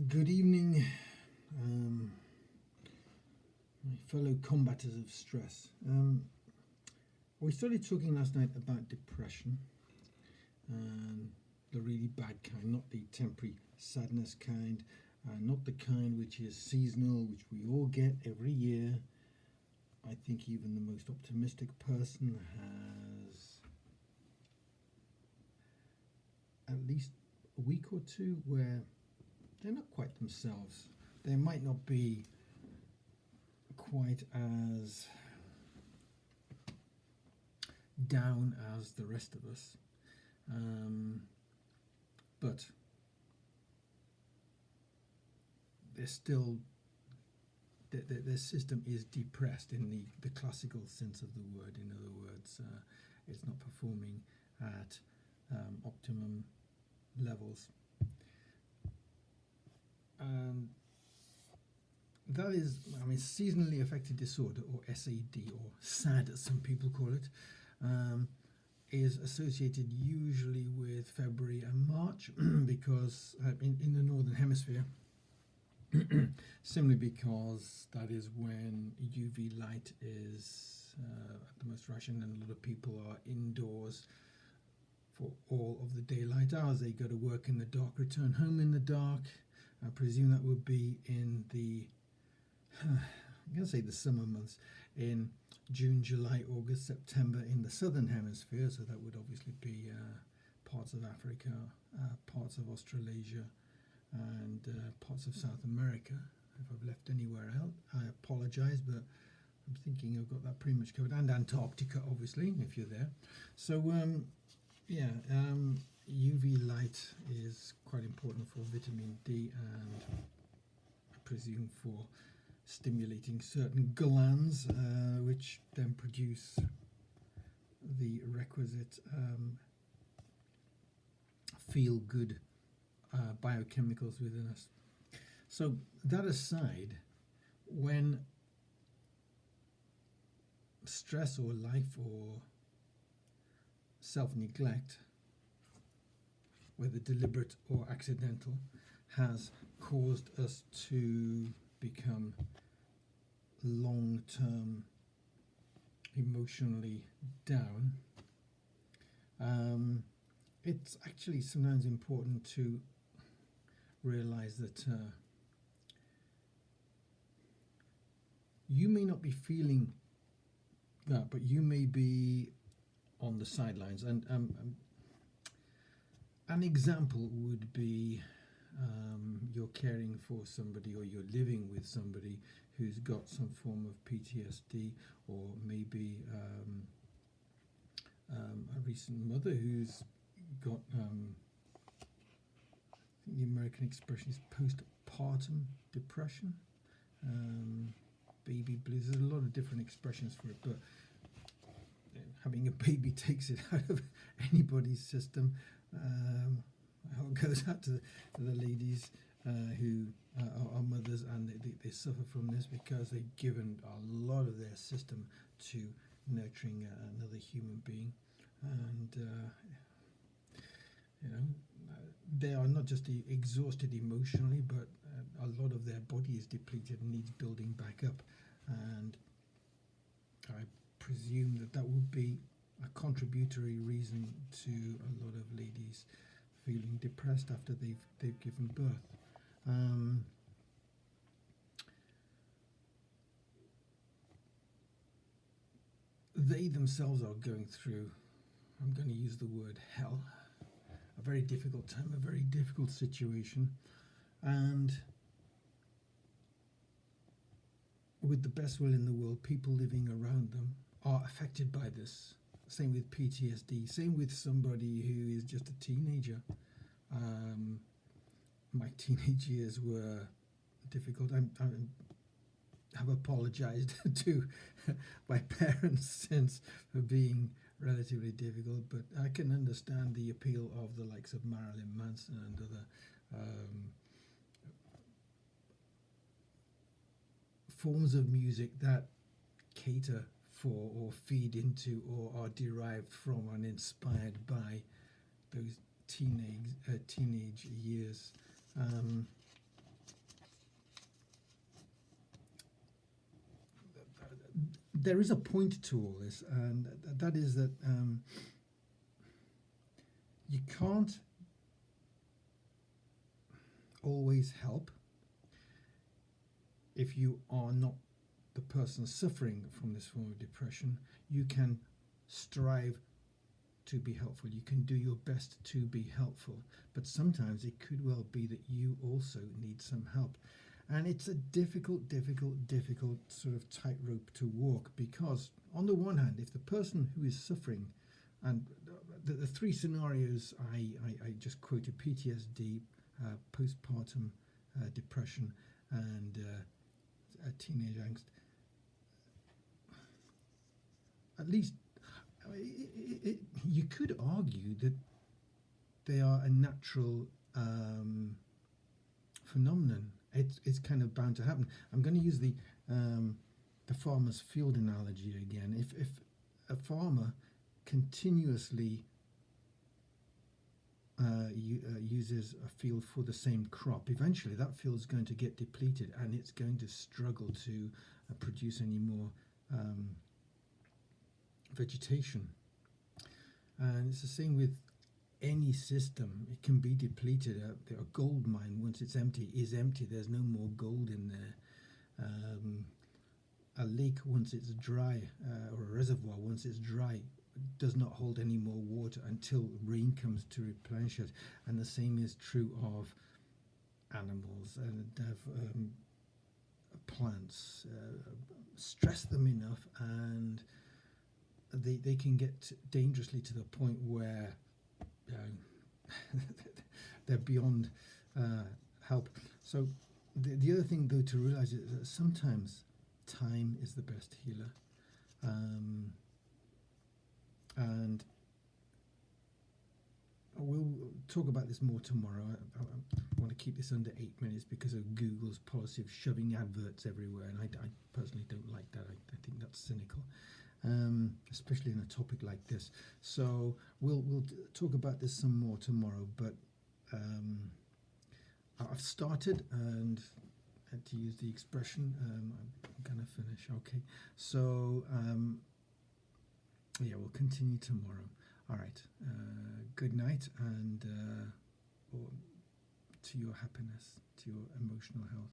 Good evening, my fellow combatants of stress. We started talking last night about depression and the really bad kind, not the temporary sadness kind, not the kind which is seasonal, which we all get every year. I think even the most optimistic person has at least a week or two where they're not quite themselves. They might not be quite as down as the rest of us, but they're still their system is depressed in the classical sense of the word. In other words, it's not performing at optimum levels. That is, seasonally affected disorder, or SAD, or SAD as some people call it, is associated usually with February and March because in the Northern Hemisphere, simply because that is when UV light is at the most rational and a lot of people are indoors for all of the daylight hours. They go to work in the dark, return home in the dark. I presume that would be in the, I'm going to say the summer months, in June, July, August, September in the Southern Hemisphere. So that would obviously be parts of Africa, parts of Australasia, and parts of South America. If I've left anywhere out, I apologize, but I'm thinking I've got that pretty much covered. And Antarctica, obviously, if you're there. So, UV light is quite important for vitamin D and I presume for stimulating certain glands, which then produce the requisite feel-good biochemicals within us. So that aside, when stress or life or self-neglect, whether deliberate or accidental, has caused us to become long-term emotionally down, it's actually sometimes important to realize that you may not be feeling that, but you may be on the sidelines. And an example would be you're caring for somebody or you're living with somebody who's got some form of PTSD, or maybe a recent mother who's got, I think the American expression is postpartum depression, baby blues. There's a lot of different expressions for it, but having a baby takes it out of anybody's system. It goes out to the ladies who are mothers, and they suffer from this because they've given a lot of their system to nurturing another human being, and they are not just exhausted emotionally, but a lot of their body is depleted and needs building back up. And I presume that would be a contributory reason to a lot of ladies feeling depressed after they've given birth. They themselves are going through, I'm going to use the word hell, a very difficult time, a very difficult situation, and with the best will in the world, people living around them are affected by this. Same with PTSD, same with somebody who is just a teenager. My teenage years were difficult. I have apologized to my parents since for being relatively difficult, but I can understand the appeal of the likes of Marilyn Manson and other forms of music that cater for or feed into or are derived from and inspired by those teenage years. there is a point to all this, and that is that you can't always help if you are not the person suffering from this form of depression. You can strive to be helpful. You can do your best to be helpful, but sometimes it could well be that you also need some help. And it's a difficult sort of tightrope to walk, because on the one hand, if the person who is suffering, and the three scenarios I just quoted, PTSD, postpartum depression, and teenage angst, at least you could argue that they are a natural phenomenon. It's kind of bound to happen. I'm going to use the farmer's field analogy again. If a farmer continuously uses a field for the same crop, eventually that field is going to get depleted, and it's going to struggle to produce any more vegetation. And it's the same with any system. It can be depleted. A gold mine, once it's empty, is empty. There's no more gold in there. A lake, once it's dry, or a reservoir, once it's dry, does not hold any more water until rain comes to replenish it. And the same is true of animals and plants. Stress them enough, and they can get dangerously to the point where they're beyond help. So the other thing, though, to realize is that sometimes time is the best healer, and we'll talk about this more tomorrow. I want to keep this under 8 minutes because of Google's policy of shoving adverts everywhere, and I personally don't like that. I think that's cynical. Especially in a topic like this. So we'll talk about this some more tomorrow, but I've started, and to use the expression, I'm gonna finish. Okay, so yeah, we'll continue tomorrow. All right, good night, and to your happiness, to your emotional health.